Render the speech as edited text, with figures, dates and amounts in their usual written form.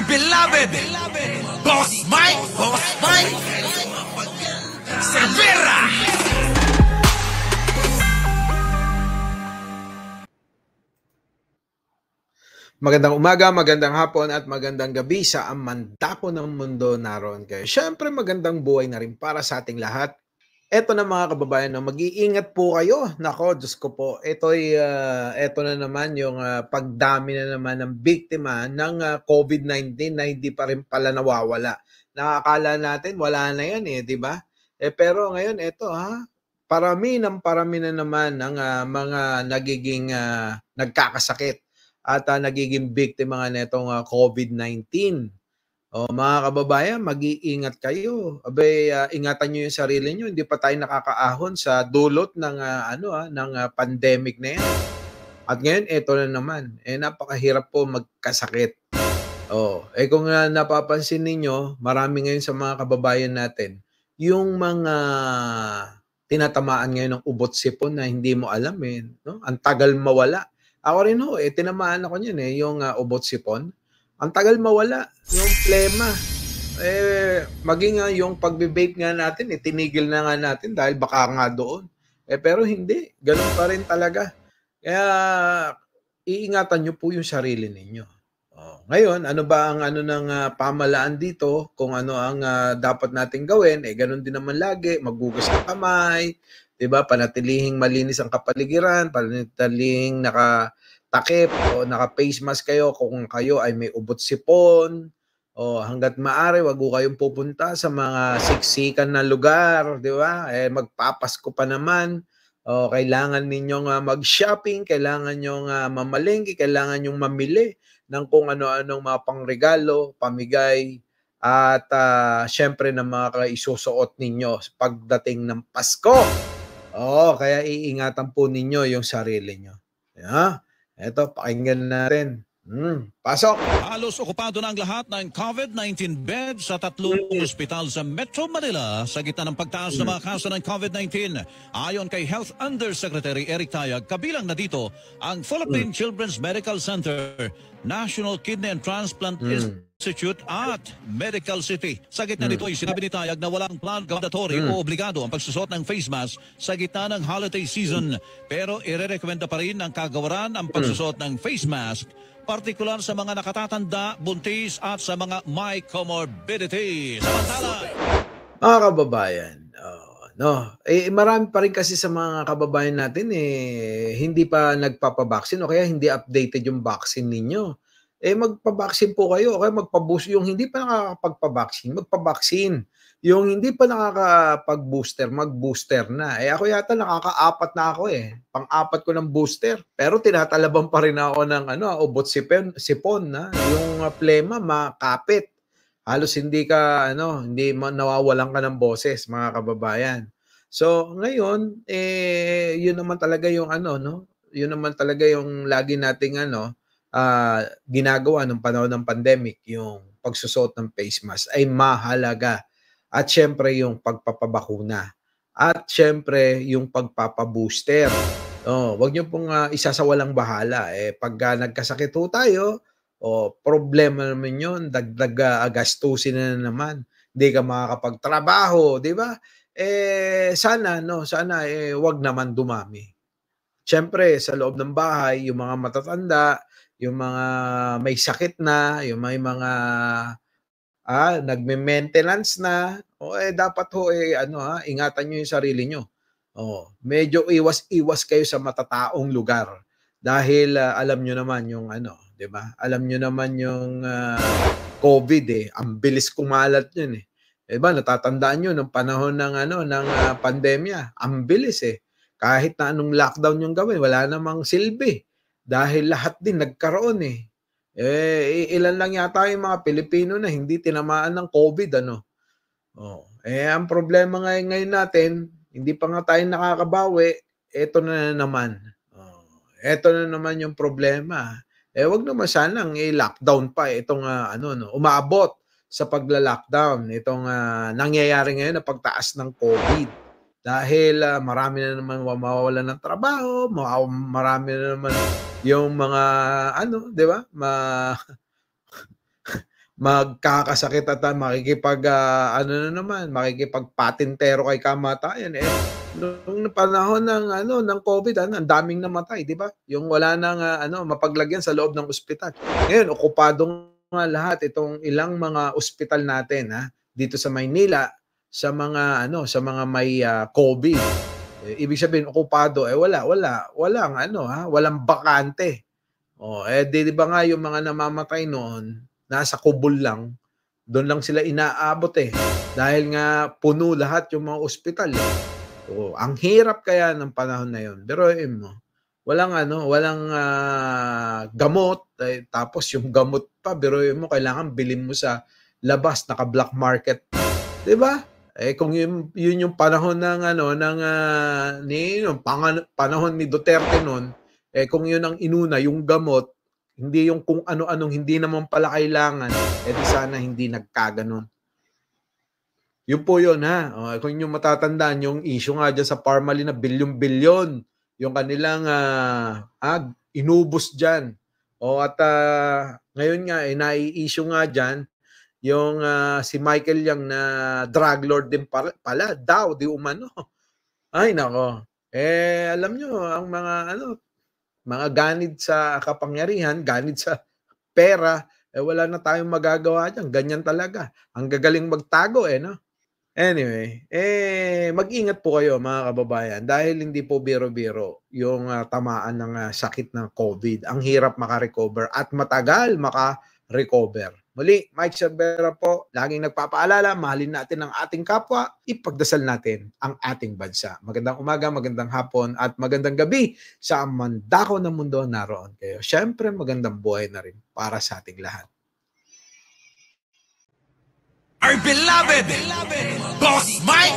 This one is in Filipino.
beloved Boss Mike Cervera. Magandang umaga, magandang hapon at magandang gabi sa amantako ng mundo naroon kayo. Siyempre magandang buhay na rin para sa ating lahat. Eto na mga kababayan, no, mag-iingat po kayo. Nako, Diyos ko po, eto na naman yung pagdami na naman ng biktima ng COVID-19 na hindi pa rin pala nawawala. Nakakala natin wala na yan di ba? Pero ngayon, eto parami na naman ang mga nagiging nagkakasakit at nagiging biktima nga nitong COVID-19. Mga kababayan, mag-iingat kayo. Abay, ingatan niyo yung sarili niyo. Hindi pa tayo nakakaahon sa dulot ng pandemic na yan. At ngayon, ito na naman. Napakahirap po magkasakit. Kung napapansin ninyo, marami ngayon sa mga kababayan natin, yung mga tinatamaan ngayon ng ubot sipon na hindi mo alam no? Ang tagal mawala. Ako rin tinamaan ako niyan yung ubot sipon. Ang tagal mawala, yung plema. Maging yung pagbe-vape nga natin, tinigil na nga natin dahil baka nga doon. Pero hindi, ganun pa rin talaga. Kaya iingatan nyo po yung sarili ninyo. Ngayon, ano ba ang ng pamalaan dito? Kung ano ang dapat nating gawin, ganun din naman lagi, maghugas ng kamay, 'di ba? Panatilihing malinis ang kapaligiran, panatilihing nakatakip o naka-face mask kayo kung kayo ay may ubot sipon. Hangga't maaari, wag ko kayong pupunta sa mga siksikan na lugar, 'di ba? Magpapasko pa naman. Kailangan ninyong mag-shopping, kailangan nyong mamalengke, kailangan nyong mamili ng kung ano-anong mga pangregalo, pamigay, at syempre ng mga isusuot ninyo pagdating ng Pasko. Kaya iingatan po ninyo yung sarili nyo. Eto, pakinggan natin. Pasok! Halos okupado na ang lahat ng COVID-19 beds sa 3 ospital sa Metro Manila sa gitna ng pagtaas ng mga kaso ng COVID-19. Ayon kay Health Undersecretary Eric Tayag, kabilang na dito ang Philippine Children's Medical Center, National Kidney and Transplant Institute at Medical City. Sa gitna nito ay sinabi ni Tayag na walang mandatory o obligado ang pagsusot ng face mask sa gitna ng holiday season. Pero irerekomenda pa rin ng kagawaran ang pagsusot ng face mask, partikular sa mga nakatatanda, buntis at sa mga may comorbidity. Samantala, mga kababayan, marami pa rin kasi sa mga kababayan natin hindi pa nagpapabaksin o kaya hindi updated yung vaccine ninyo. Magpabaksin po kayo o kaya magpa-boost. Yung hindi pa nakakapagpabaksin, magpabaksin. Yung hindi pa nakakapag-booster, mag-booster na. Ako yata nakaka-4 na ako Pang-4 ko ng booster. Pero tinatalaban pa rin ako ng ubot sipon na. Yung plema makapit. Halos hindi nawawalan ka ng boses, mga kababayan. So, ngayon, yun naman talaga yung yun naman talaga yung lagi nating ginagawa ng panahon ng pandemic, yung pagsusot ng face mask ay mahalaga. At syempre yung pagpapabakuna. At syempre yung pagpapabooster. Wag niyo pong isasawalang bahala. Pagka nagkasakit tayo, problema naman yun, dagdag gastusin na naman. Hindi ka makakapagtrabaho, di ba? Sana wag naman dumami. Siyempre, sa loob ng bahay, yung mga matatanda, yung mga may sakit na, yung may mga nagme-maintenance na, dapat ingatan nyo yung sarili nyo. Medyo iwas-iwas kayo sa matataong lugar. Dahil alam nyo naman yung di ba? Alam nyo naman yung COVID ang bilis kumalat yun Diba? Natatandaan nyo nung panahon ng pandemya, ang bilis Kahit na anong lockdown yung gawin, wala namang silbi. Dahil lahat din nagkaroon ilan lang yata yung mga Pilipino na hindi tinamaan ng COVID ang problema ngayon natin, hindi pa nga tayo nakakabawi, eto na naman. Eto na naman yung problema. Wag naman sanang i-lockdown pa itong umabot sa pagla-lockdown itong nangyayari ngayon na pagtaas ng COVID. Dahil marami na naman mawawalan ng trabaho, marami na naman yung mga di ba? magkakasakit at makikipagpatintero kay kamatayan. Nung panahon ng COVID, ang daming namatay, di ba? Yung wala nang mapaglagyan sa loob ng ospital. Ngayon, okupado nga lahat itong ilang mga ospital natin dito sa Maynila sa mga may COVID. Ibig sabihin okupado walang bakante. Di ba nga yung mga namamatay noon nasa kubol lang, doon lang sila inaabot dahil nga puno lahat yung mga ospital. Ang hirap kaya ng panahon na yun. Pero walang gamot, tapos yung gamot pa, biruin mo, kailangan bilhin mo sa labas, naka-black market. 'Di ba? Kung yun yung panahon panahon ni Duterte noon, kung yun ang inuna, yung gamot, hindi yung kung ano-anong hindi naman pala kailangan, di sana hindi nagkaganon. Yun po yun kung yung matatandaan, yung issue nga dyan sa Parmalee na bilyon-bilyon, yung kanilang inubos dyan. Ngayon nga, nai-issue nga dyan, yung si Michael Yang na drug lord din pala daw, di umano. Ay, nako. Alam nyo, ang mga ganid sa kapangyarihan, ganid sa pera, wala na tayong magagawa dyan. Ganyan talaga. Ang gagaling magtago, no? Anyway, mag-ingat po kayo mga kababayan dahil hindi po biro-biro yung tamaan ng sakit ng COVID. Ang hirap makarecover at matagal makarecover. Muli, Mike Cervera po, laging nagpapaalala, mahalin natin ang ating kapwa, ipagdasal natin ang ating bansa. Magandang umaga, magandang hapon, at magandang gabi sa mandako ng mundo naroon kayo. Siyempre, magandang buhay na rin para sa ating lahat. Our beloved Boss Mike,